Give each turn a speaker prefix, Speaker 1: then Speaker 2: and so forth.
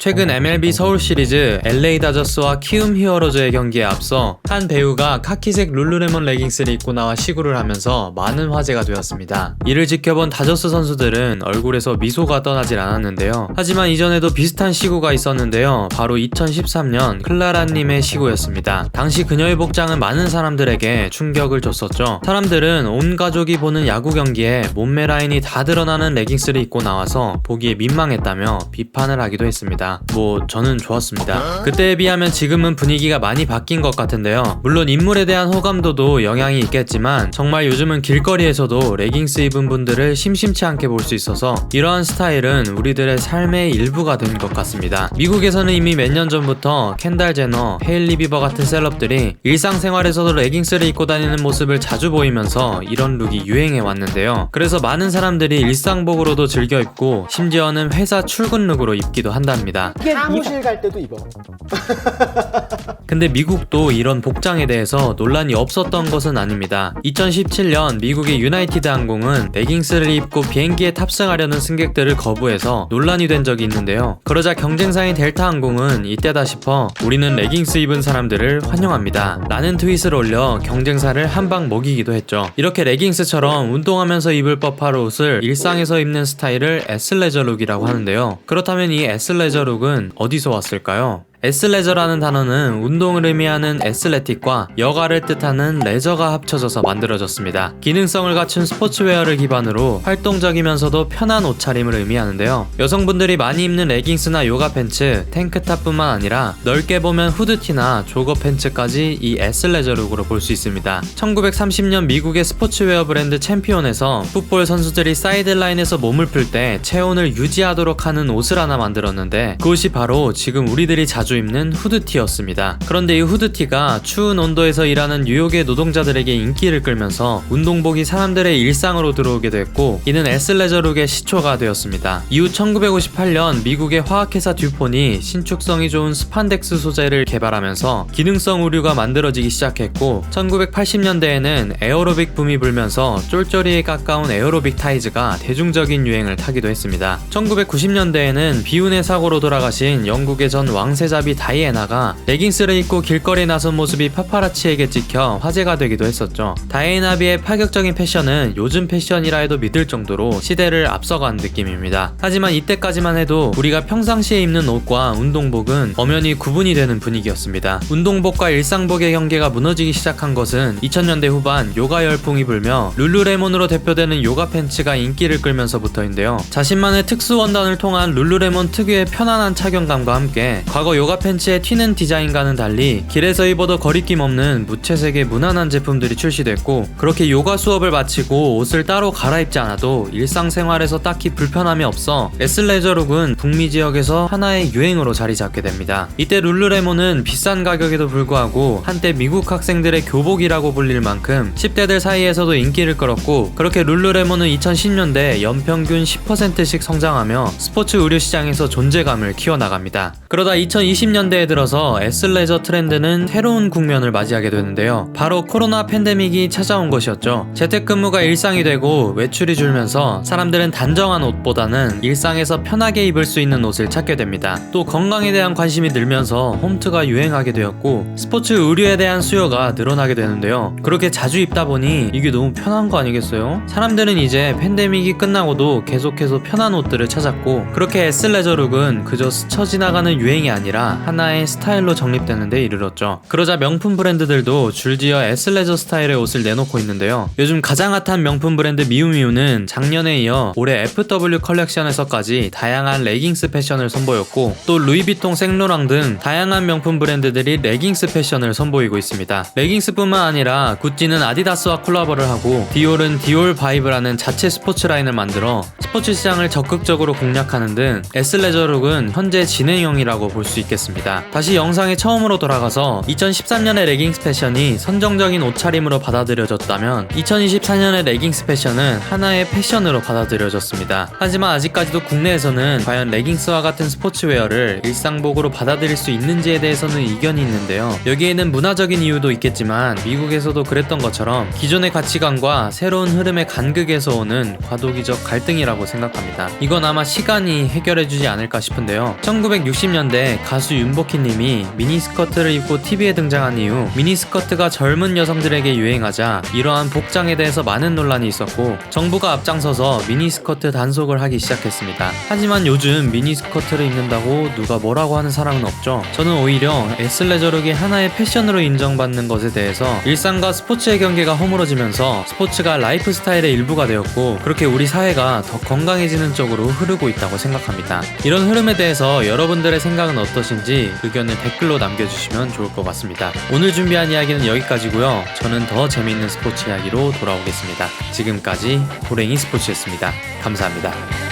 Speaker 1: 최근 MLB 서울 시리즈 LA 다저스와 키움 히어로즈의 경기에 앞서 한 배우가 카키색 룰루레몬 레깅스를 입고 나와 시구를 하면서 많은 화제가 되었습니다. 이를 지켜본 다저스 선수들은 얼굴에서 미소가 떠나질 않았는데요. 하지만 이전에도 비슷한 시구가 있었는데요. 바로 2013년 클라라님의 시구였습니다. 당시 그녀의 복장은 많은 사람들에게 충격을 줬었죠. 사람들은 온 가족이 보는 야구 경기에 몸매 라인이 다 드러나는 레깅스를 입고 나와서 보기에 민망했다며 비판을 하기도 했습니다. 저는 좋았습니다. 그때에 비하면 지금은 분위기가 많이 바뀐 것 같은데요. 물론 인물에 대한 호감도도 영향이 있겠지만 정말 요즘은 길거리에서도 레깅스 입은 분들을 심심치 않게 볼 수 있어서 이러한 스타일은 우리들의 삶의 일부가 된 것 같습니다. 미국에서는 이미 몇 년 전부터 켄달 제너, 헤일리 비버 같은 셀럽들이 일상생활에서도 레깅스를 입고 다니는 모습을 자주 보이면서 이런 룩이 유행해 왔는데요. 그래서 많은 사람들이 일상복으로도 즐겨 입고 심지어는 회사 출근 룩으로 입기도 한답니다.
Speaker 2: 사무실 갈 때도 입어.
Speaker 1: 근데 미국도 이런 복장에 대해서 논란이 없었던 것은 아닙니다. 2017년 미국의 유나이티드 항공은 레깅스를 입고 비행기에 탑승하려는 승객들을 거부해서 논란이 된 적이 있는데요. 그러자 경쟁사인 델타 항공은 이때다 싶어 우리는 레깅스 입은 사람들을 환영합니다 라는 트윗을 올려 경쟁사를 한 방 먹이기도 했죠. 이렇게 레깅스처럼 운동하면서 입을 법한 옷을 일상에서 입는 스타일을 애슬레저 룩이라고 하는데요. 그렇다면 이 애슬레저 룩은 어디서 왔을까요? 애슬레저라는 단어는 운동을 의미하는 애슬레틱과 여가를 뜻하는 레저가 합쳐져서 만들어졌습니다. 기능성을 갖춘 스포츠웨어를 기반으로 활동적이면서도 편한 옷차림을 의미하는데요. 여성분들이 많이 입는 레깅스나 요가 팬츠, 탱크탑뿐만 아니라 넓게 보면 후드티나 조거 팬츠까지 이 애슬레저 룩으로 볼 수 있습니다. 1930년 미국의 스포츠웨어 브랜드 챔피온에서 풋볼 선수들이 사이드라인에서 몸을 풀 때 체온을 유지하도록 하는 옷을 하나 만들었는데 그 옷이 바로 지금 우리들이 자주 입는 후드티였습니다. 그런데 이 후드티가 추운 온도에서 일하는 뉴욕의 노동자들에게 인기를 끌면서 운동복이 사람들의 일상으로 들어오게 됐고 이는 애슬레저 룩의 시초가 되었습니다. 이후 1958년 미국의 화학회사 듀폰이 신축성이 좋은 스판덱스 소재를 개발하면서 기능성 의류가 만들어지기 시작했고 1980년대에는 에어로빅 붐이 불면서 쫄쫄이에 가까운 에어로빅 타이즈가 대중적인 유행을 타기도 했습니다. 1990년대에는 비운의 사고로 돌아가신 영국의 전 왕세자 다이애나가 레깅스를 입고 길거리에 나선 모습이 파파라치에게 찍혀 화제가 되기도 했었죠. 다이애나비의 파격적인 패션은 요즘 패션이라 해도 믿을 정도로 시대를 앞서간 느낌입니다. 하지만 이때까지만 해도 우리가 평상시에 입는 옷과 운동복은 엄연히 구분이 되는 분위기였습니다. 운동복과 일상복의 경계가 무너지기 시작한 것은 2000년대 후반 요가 열풍이 불며 룰루레몬으로 대표되는 요가 팬츠가 인기를 끌면서부터인데요. 자신만의 특수 원단을 통한 룰루레몬 특유의 편안한 착용감과 함께 과거 요가 팬츠의 튀는 디자인과는 달리 길에서 입어도 거리낌 없는 무채색의 무난한 제품들이 출시됐고 그렇게 요가 수업을 마치고 옷을 따로 갈아입지 않아도 일상생활에서 딱히 불편함이 없어 애슬레저 룩은 북미 지역에서 하나의 유행으로 자리 잡게 됩니다. 이때 룰루레몬은 비싼 가격에도 불구하고 한때 미국 학생들의 교복이라고 불릴 만큼 10대들 사이에서도 인기를 끌었고 그렇게 룰루레몬은 2010년대 연평균 10%씩 성장하며 스포츠 의류 시장에서 존재감을 키워나갑니다. 그러다 2020년대에 들어서 애슬레저 트렌드는 새로운 국면을 맞이하게 되는데요. 바로 코로나 팬데믹이 찾아온 것이었죠. 재택근무가 일상이 되고 외출이 줄면서 사람들은 단정한 옷보다는 일상에서 편하게 입을 수 있는 옷을 찾게 됩니다. 또 건강에 대한 관심이 늘면서 홈트가 유행하게 되었고 스포츠 의류에 대한 수요가 늘어나게 되는데요. 그렇게 자주 입다 보니 이게 너무 편한 거 아니겠어요? 사람들은 이제 팬데믹이 끝나고도 계속해서 편한 옷들을 찾았고 그렇게 애슬레저 룩은 그저 스쳐 지나가는 유행이 아니라 하나의 스타일로 정립되는 데 이르렀죠. 그러자 명품 브랜드들도 줄지어 애슬레저 스타일의 옷을 내놓고 있는데요. 요즘 가장 핫한 명품 브랜드 미우미우는 작년에 이어 올해 FW 컬렉션에서까지 다양한 레깅스 패션을 선보였고 또 루이비통, 생로랑 등 다양한 명품 브랜드들이 레깅스 패션을 선보이고 있습니다. 레깅스뿐만 아니라 구찌는 아디다스와 콜라보를 하고 디올은 디올 바이브라는 자체 스포츠 라인을 만들어 스포츠 시장을 적극적으로 공략하는 등 애슬레저 룩은 현재 진행형이라고 볼 수 있겠습니다. 있겠습니다. 다시 영상에 처음으로 돌아가서 2013년의 레깅스 패션이 선정적인 옷차림으로 받아들여졌다면 2024년의 레깅스 패션은 하나의 패션으로 받아들여졌습니다. 하지만 아직까지도 국내에서는 과연 레깅스와 같은 스포츠웨어를 일상복으로 받아들일 수 있는지에 대해서는 이견이 있는데요. 여기에는 문화적인 이유도 있겠지만 미국에서도 그랬던 것처럼 기존의 가치관과 새로운 흐름의 간극에서 오는 과도기적 갈등이라고 생각합니다. 이건 아마 시간이 해결해주지 않을까 싶은데요. 1960년대 가수 윤복희님이 미니스커트를 입고 TV에 등장한 이후 미니스커트가 젊은 여성들에게 유행하자 이러한 복장에 대해서 많은 논란이 있었고 정부가 앞장서서 미니스커트 단속을 하기 시작했습니다. 하지만 요즘 미니스커트를 입는다고 누가 뭐라고 하는 사람은 없죠. 저는 오히려 애슬레저룩이 하나의 패션으로 인정받는 것에 대해서 일상과 스포츠의 경계가 허물어지면서 스포츠가 라이프 스타일의 일부가 되었고 그렇게 우리 사회가 더 건강해지는 쪽으로 흐르고 있다고 생각합니다. 이런 흐름에 대해서 여러분들의 생각은 어떠신지 의견을 댓글로 남겨주시면 좋을 것 같습니다. 오늘 준비한 이야기는 여기까지고요. 저는 더 재미있는 스포츠 이야기로 돌아오겠습니다. 지금까지 호랭이 스포츠였습니다. 감사합니다.